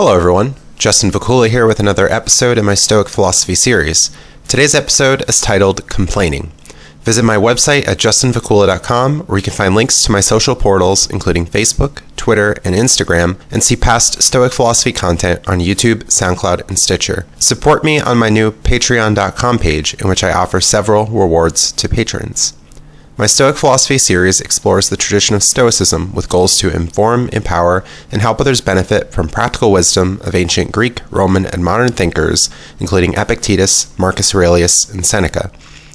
Hello everyone, Justin Vakula here with another episode in my Stoic Philosophy series. Today's episode is titled Complaining. Visit my website at justinvakula.com where you can find links to my social portals including Facebook, Twitter, and Instagram, and see past Stoic Philosophy content on YouTube, SoundCloud, and Stitcher. Support me on my new patreon.com page in which I offer several rewards to patrons. My Stoic Philosophy series explores the tradition of Stoicism with goals to inform, empower, and help others benefit from practical wisdom of ancient Greek, Roman, and modern thinkers, including Epictetus, Marcus Aurelius, and Seneca.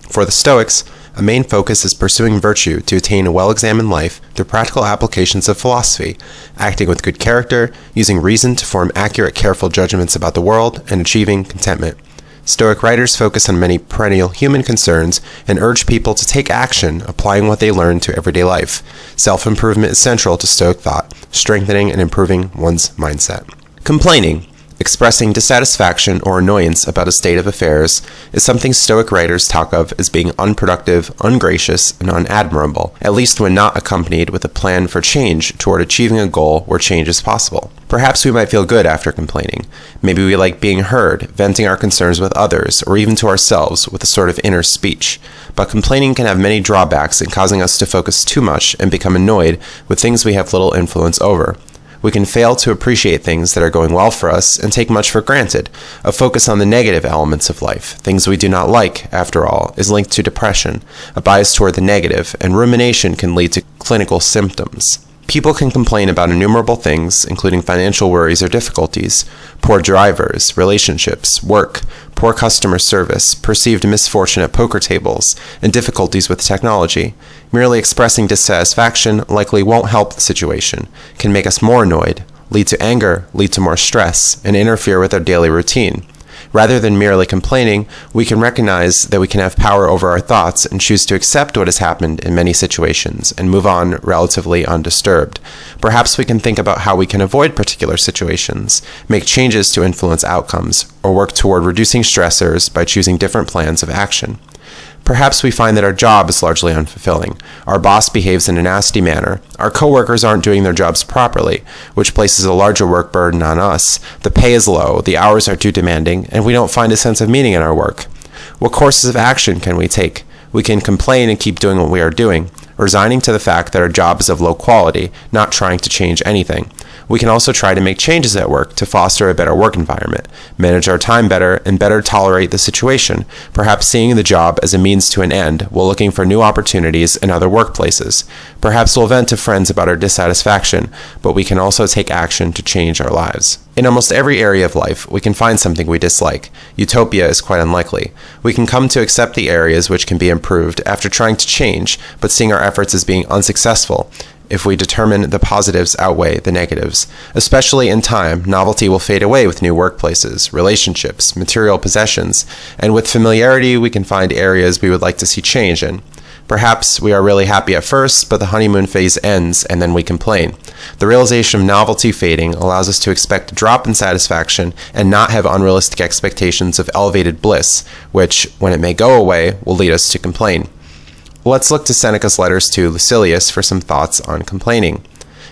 For the Stoics, a main focus is pursuing virtue to attain a well-examined life through practical applications of philosophy, acting with good character, using reason to form accurate, careful judgments about the world, and achieving contentment. Stoic writers focus on many perennial human concerns and urge people to take action, applying what they learn to everyday life. Self-improvement is central to Stoic thought, strengthening and improving one's mindset. Complaining, expressing dissatisfaction or annoyance about a state of affairs, is something Stoic writers talk of as being unproductive, ungracious, and unadmirable, at least when not accompanied with a plan for change toward achieving a goal where change is possible. Perhaps we might feel good after complaining. Maybe we like being heard, venting our concerns with others, or even to ourselves with a sort of inner speech. But complaining can have many drawbacks in causing us to focus too much and become annoyed with things we have little influence over. We can fail to appreciate things that are going well for us and take much for granted. A focus on the negative elements of life, things we do not like, after all, is linked to depression, a bias toward the negative, and rumination can lead to clinical symptoms. People can complain about innumerable things, including financial worries or difficulties, poor drivers, relationships, work, poor customer service, perceived misfortune at poker tables, and difficulties with technology. Merely expressing dissatisfaction likely won't help the situation, can make us more annoyed, lead to anger, lead to more stress, and interfere with our daily routine. Rather than merely complaining, we can recognize that we can have power over our thoughts and choose to accept what has happened in many situations and move on relatively undisturbed. Perhaps we can think about how we can avoid particular situations, make changes to influence outcomes, or work toward reducing stressors by choosing different plans of action. Perhaps we find that our job is largely unfulfilling. Our boss behaves in a nasty manner. Our coworkers aren't doing their jobs properly, which places a larger work burden on us. The pay is low, the hours are too demanding, and we don't find a sense of meaning in our work. What courses of action can we take? We can complain and keep doing what we are doing, resigning to the fact that our job is of low quality, not trying to change anything. We can also try to make changes at work to foster a better work environment, manage our time better, and better tolerate the situation, perhaps seeing the job as a means to an end while looking for new opportunities in other workplaces. Perhaps we'll vent to friends about our dissatisfaction, but we can also take action to change our lives. In almost every area of life, we can find something we dislike. Utopia is quite unlikely. We can come to accept the areas which can be improved after trying to change, but seeing our efforts as being unsuccessful. If we determine the positives outweigh the negatives. Especially in time, novelty will fade away with new workplaces, relationships, material possessions, and with familiarity we can find areas we would like to see change in. Perhaps we are really happy at first, but the honeymoon phase ends and then we complain. The realization of novelty fading allows us to expect a drop in satisfaction and not have unrealistic expectations of elevated bliss, which, when it may go away, will lead us to complain. Let's look to Seneca's letters to Lucilius for some thoughts on complaining.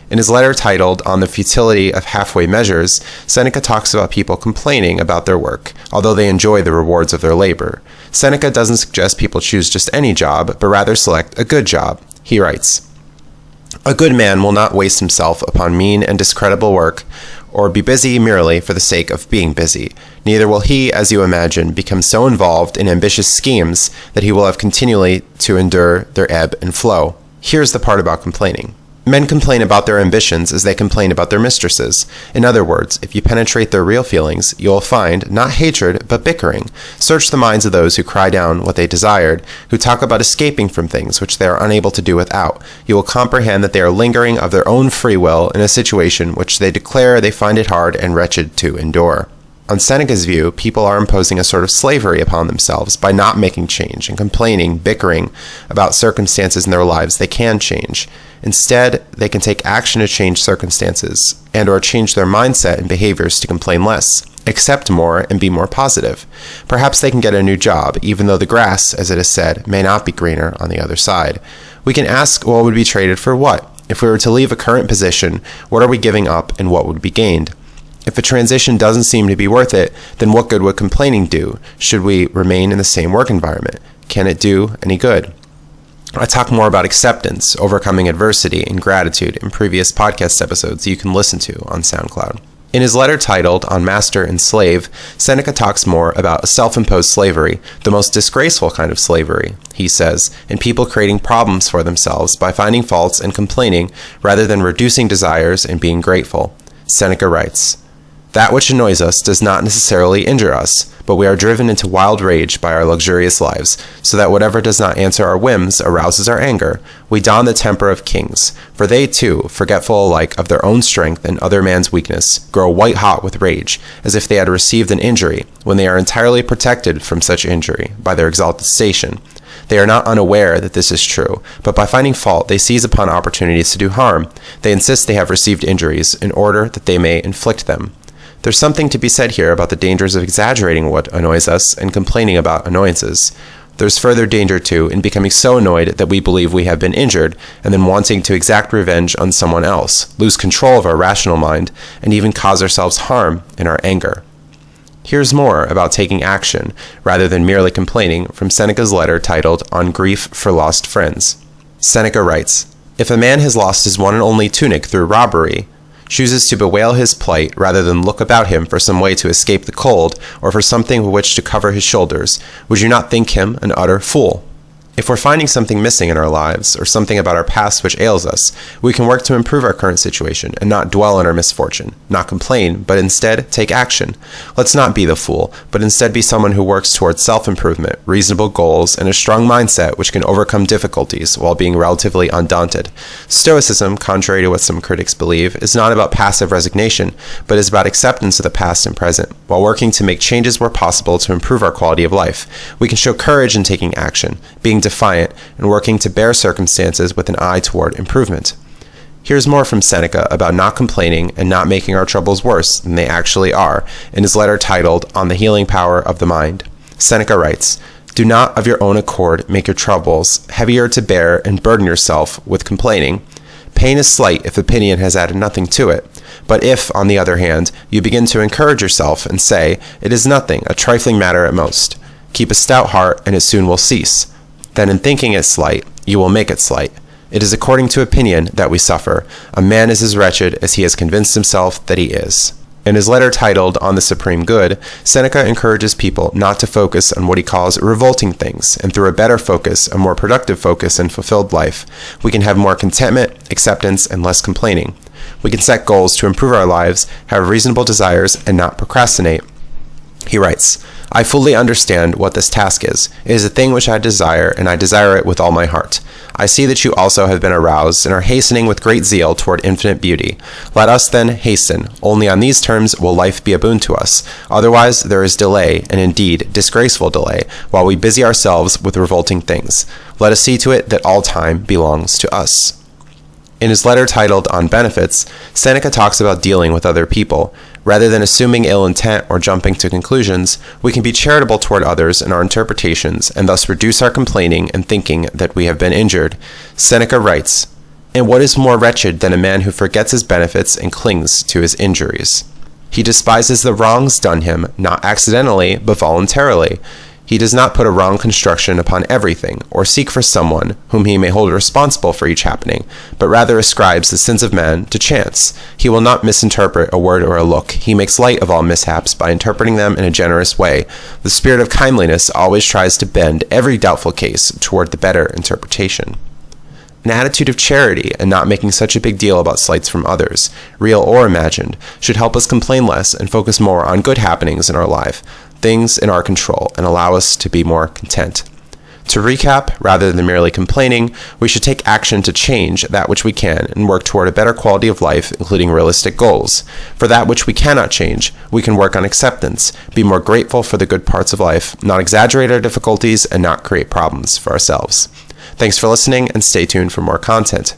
In his letter titled On the Futility of Halfway Measures, Seneca talks about people complaining about their work, although they enjoy the rewards of their labor. Seneca doesn't suggest people choose just any job, but rather select a good job. He writes, "A good man will not waste himself upon mean and discreditable work, or be busy merely for the sake of being busy. Neither will he, as you imagine, become so involved in ambitious schemes that he will have continually to endure their ebb and flow." Here's the part about complaining. Men complain about their ambitions as they complain about their mistresses. In other words, if you penetrate their real feelings, you will find, not hatred, but bickering. Search the minds of those who cry down what they desired, who talk about escaping from things which they are unable to do without. You will comprehend that they are lingering of their own free will in a situation which they declare they find it hard and wretched to endure. On Seneca's view, people are imposing a sort of slavery upon themselves by not making change and complaining, bickering about circumstances in their lives they can change. Instead, they can take action to change circumstances and or change their mindset and behaviors to complain less, accept more, and be more positive. Perhaps they can get a new job, even though the grass, as it is said, may not be greener on the other side. We can ask what would be traded for what? If we were to leave a current position, what are we giving up and what would be gained? If a transition doesn't seem to be worth it, then what good would complaining do? Should we remain in the same work environment? Can it do any good? I talk more about acceptance, overcoming adversity, and gratitude in previous podcast episodes you can listen to on SoundCloud. In his letter titled On Master and Slave, Seneca talks more about self-imposed slavery, the most disgraceful kind of slavery, he says, and people creating problems for themselves by finding faults and complaining rather than reducing desires and being grateful. Seneca writes, "That which annoys us does not necessarily injure us, but we are driven into wild rage by our luxurious lives, so that whatever does not answer our whims arouses our anger. We don the temper of kings, for they too, forgetful alike of their own strength and other man's weakness, grow white-hot with rage, as if they had received an injury, when they are entirely protected from such injury by their exalted station. They are not unaware that this is true, but by finding fault they seize upon opportunities to do harm. They insist they have received injuries in order that they may inflict them. There's something to be said here about the dangers of exaggerating what annoys us and complaining about annoyances. There's further danger, too, in becoming so annoyed that we believe we have been injured, and then wanting to exact revenge on someone else, lose control of our rational mind, and even cause ourselves harm in our anger. Here's more about taking action, rather than merely complaining, from Seneca's letter titled On Grief for Lost Friends. Seneca writes, "If a man has lost his one and only tunic through robbery, chooses to bewail his plight rather than look about him for some way to escape the cold or for something with which to cover his shoulders, would you not think him an utter fool? If we're finding something missing in our lives, or something about our past which ails us, we can work to improve our current situation and not dwell on our misfortune, not complain, but instead take action. Let's not be the fool, but instead be someone who works towards self-improvement, reasonable goals, and a strong mindset which can overcome difficulties while being relatively undaunted. Stoicism, contrary to what some critics believe, is not about passive resignation, but is about acceptance of the past and present, while working to make changes where possible to improve our quality of life. We can show courage in taking action, being defiant, and working to bear circumstances with an eye toward improvement." Here's more from Seneca about not complaining and not making our troubles worse than they actually are, in his letter titled On the Healing Power of the Mind. Seneca writes, "Do not of your own accord make your troubles heavier to bear and burden yourself with complaining. Pain is slight if opinion has added nothing to it. But if, on the other hand, you begin to encourage yourself and say, 'It is nothing, a trifling matter at most,' keep a stout heart and it soon will cease. Then in thinking it slight, you will make it slight. It is according to opinion that we suffer. A man is as wretched as he has convinced himself that he is." In his letter titled On the Supreme Good, Seneca encourages people not to focus on what he calls revolting things, and through a better focus, a more productive focus and fulfilled life, we can have more contentment, acceptance, and less complaining. We can set goals to improve our lives, have reasonable desires, and not procrastinate. He writes, "I fully understand what this task is. It is a thing which I desire, and I desire it with all my heart. I see that you also have been aroused, and are hastening with great zeal toward infinite beauty. Let us then hasten. Only on these terms will life be a boon to us. Otherwise there is delay, and indeed disgraceful delay, while we busy ourselves with revolting things. Let us see to it that all time belongs to us." In his letter titled On Benefits, Seneca talks about dealing with other people. Rather than assuming ill intent or jumping to conclusions, we can be charitable toward others in our interpretations and thus reduce our complaining and thinking that we have been injured. Seneca writes, "And what is more wretched than a man who forgets his benefits and clings to his injuries? He despises the wrongs done him, not accidentally, but voluntarily. He does not put a wrong construction upon everything, or seek for someone whom he may hold responsible for each happening, but rather ascribes the sins of man to chance. He will not misinterpret a word or a look. He makes light of all mishaps by interpreting them in a generous way. The spirit of kindliness always tries to bend every doubtful case toward the better interpretation." An attitude of charity and not making such a big deal about slights from others, real or imagined, should help us complain less and focus more on good happenings in our life, things in our control, and allow us to be more content. To recap, rather than merely complaining, we should take action to change that which we can and work toward a better quality of life, including realistic goals. For that which we cannot change, we can work on acceptance, be more grateful for the good parts of life, not exaggerate our difficulties, and not create problems for ourselves. Thanks for listening, and stay tuned for more content.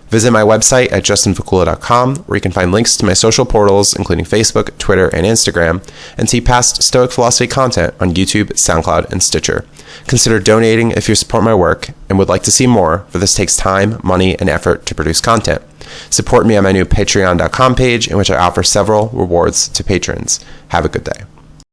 Visit my website at justinfacula.com, where you can find links to my social portals, including Facebook, Twitter, and Instagram, and see past Stoic Philosophy content on YouTube, SoundCloud, and Stitcher. Consider donating if you support my work and would like to see more, for this takes time, money, and effort to produce content. Support me on my new patreon.com page, in which I offer several rewards to patrons. Have a good day.